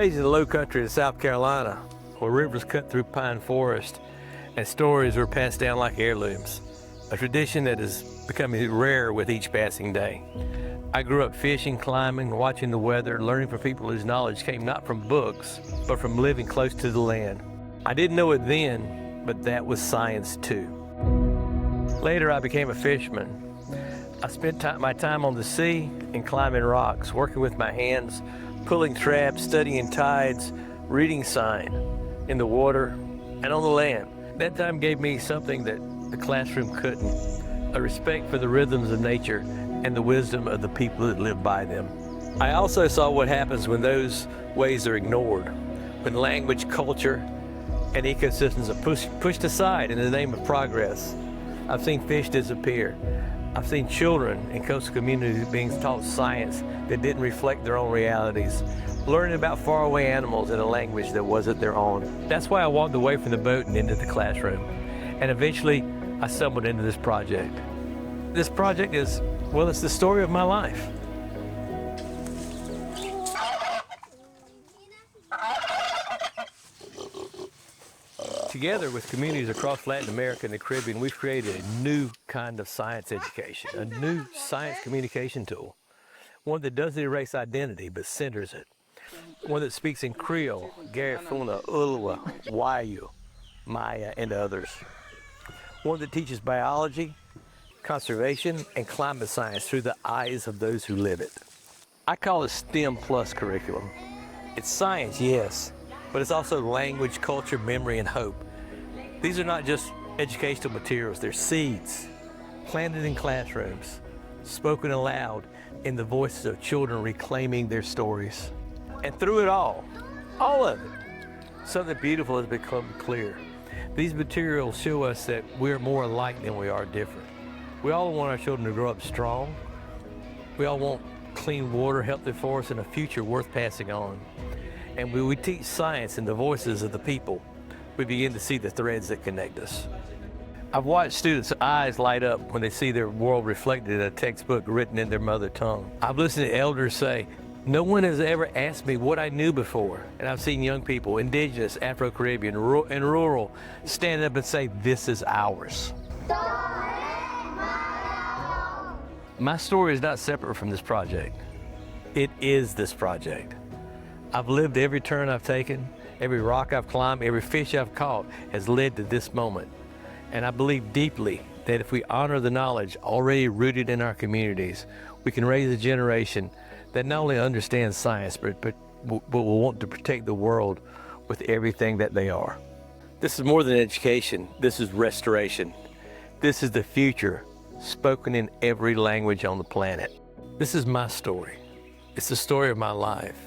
raised in the low country of South Carolina, where rivers cut through pine forest and stories were passed down like heirlooms, a tradition that is becoming rare with each passing day. I grew up fishing, climbing, watching the weather, learning from people whose knowledge came not from books, but from living close to the land. I didn't know it then, but that was science too. Later, I became a fisherman. I spent my time on the sea and climbing rocks, working with my hands, pulling traps, studying tides, reading sign in the water and on the land. That time gave me something that the classroom couldn't, a respect for the rhythms of nature and the wisdom of the people that live by them. I also saw what happens when those ways are ignored, when language, culture, and ecosystems are pushed aside in the name of progress. I've seen fish disappear. I've seen children in coastal communities being taught science that didn't reflect their own realities, learning about faraway animals in a language that wasn't their own. That's why I walked away from the boat and into the classroom. And eventually, I stumbled into this project. This project is, well, it's the story of my life. Together with communities across Latin America and the Caribbean, we've created a new kind of science education, a new science communication tool, one that doesn't erase identity but centers it, one that speaks in Creole, Garifuna, Ulua, Wayu, Maya, and others, one that teaches biology, conservation, and climate science through the eyes of those who live it. I call it STEM Plus curriculum. It's science, yes, but it's also language, culture, memory, and hope. These are not just educational materials, they're seeds planted in classrooms, spoken aloud in the voices of children reclaiming their stories. And through it all of it, something beautiful has become clear. These materials show us that we're more alike than we are different. We all want our children to grow up strong. We all want clean water, healthy forests, and a future worth passing on. And when we teach science in the voices of the people, we begin to see the threads that connect us. I've watched students' eyes light up when they see their world reflected in a textbook written in their mother tongue. I've listened to elders say, no one has ever asked me what I knew before. And I've seen young people, indigenous, Afro-Caribbean, and rural, stand up and say, this is ours. My story is not separate from this project. It is this project. I've lived every turn I've taken, every rock I've climbed, every fish I've caught has led to this moment. And I believe deeply that if we honor the knowledge already rooted in our communities, we can raise a generation that not only understands science, but will want to protect the world with everything that they are. This is more than education, this is restoration. This is the future, spoken in every language on the planet. This is my story. It's the story of my life.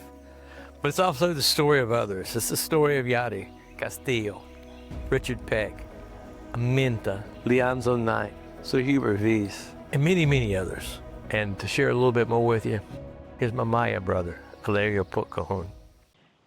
But it's also the story of others. It's the story of Yadi, Castillo, Richard Peck, Aminta, Leonzo Knight, Sir Hubert Vies, and many, many others. And to share a little bit more with you, here's my Maya brother, Hilario Poot Cahun.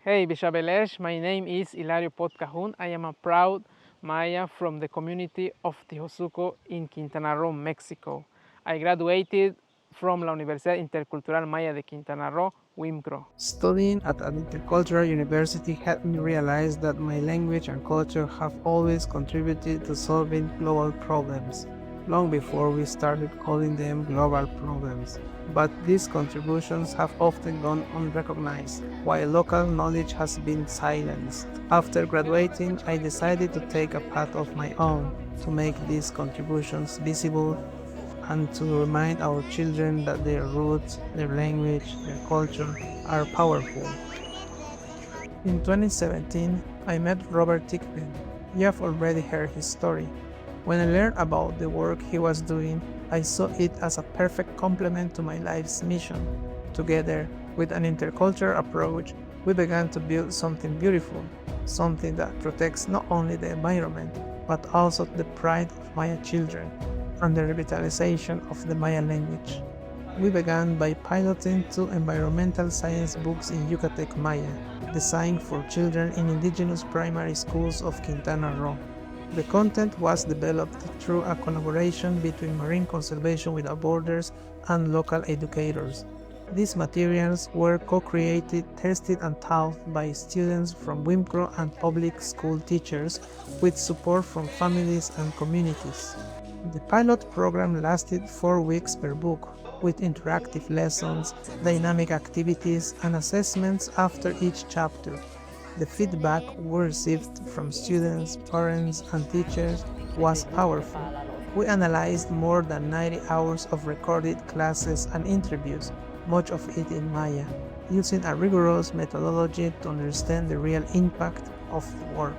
Hey Bishabelesh, my name is Hilario Poot Cahun. I am a proud Maya from the community of Tijosuco in Quintana Roo, Mexico. I graduated from La Universidad Intercultural Maya de Quintana Roo, WIMCRO. Studying at an intercultural university helped me realize that my language and culture have always contributed to solving global problems, long before we started calling them global problems. But these contributions have often gone unrecognized, while local knowledge has been silenced. After graduating, I decided to take a path of my own to make these contributions visible and to remind our children that their roots, their language, their culture are powerful. In 2017, I met Robert Thigpen. You have already heard his story. When I learned about the work he was doing, I saw it as a perfect complement to my life's mission. Together, with an intercultural approach, we began to build something beautiful, something that protects not only the environment, but also the pride of Maya children and the revitalization of the Maya language. We began by piloting 2 environmental science books in Yucatec Maya, designed for children in indigenous primary schools of Quintana Roo. The content was developed through a collaboration between Marine Conservation Without Borders and local educators. These materials were co-created, tested and taught by students from WIMCRO and public school teachers with support from families and communities. The pilot program lasted 4 weeks per book, with interactive lessons, dynamic activities, and assessments after each chapter. The feedback we received from students, parents, and teachers was powerful. We analyzed more than 90 hours of recorded classes and interviews, much of it in Maya, using a rigorous methodology to understand the real impact of the work,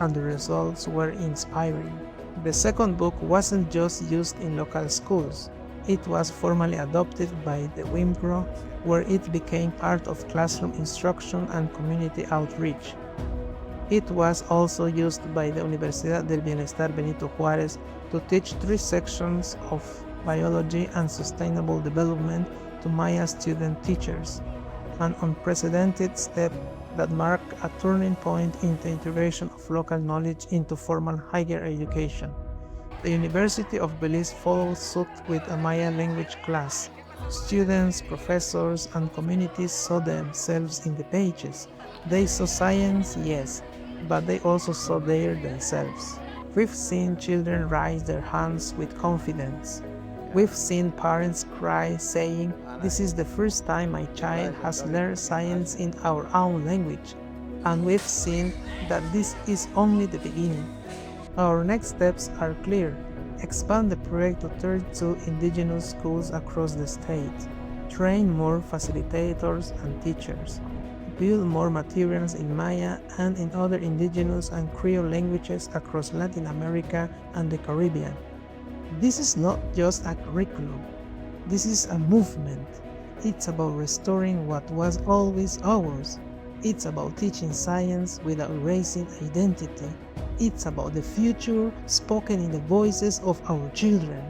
and the results were inspiring. The second book wasn't just used in local schools. It was formally adopted by the WIMCRO, where it became part of classroom instruction and community outreach. It was also used by the Universidad del Bienestar Benito Juárez to teach 3 sections of biology and sustainable development to Maya student teachers, an unprecedented step that marked a turning point in the integration of local knowledge into formal higher education. The University of Belize followed suit with a Maya language class. Students, professors, and communities saw themselves in the pages. They saw science, yes, but they also saw themselves. We've seen children raise their hands with confidence. We've seen parents cry, saying, "This is the first time my child has learned science in our own language." And we've seen that this is only the beginning. Our next steps are clear. Expand the project to 32 indigenous schools across the state. Train more facilitators and teachers. Build more materials in Maya and in other indigenous and Creole languages across Latin America and the Caribbean. This is not just a curriculum. This is a movement. It's about restoring what was always ours. It's about teaching science without erasing identity. It's about the future spoken in the voices of our children.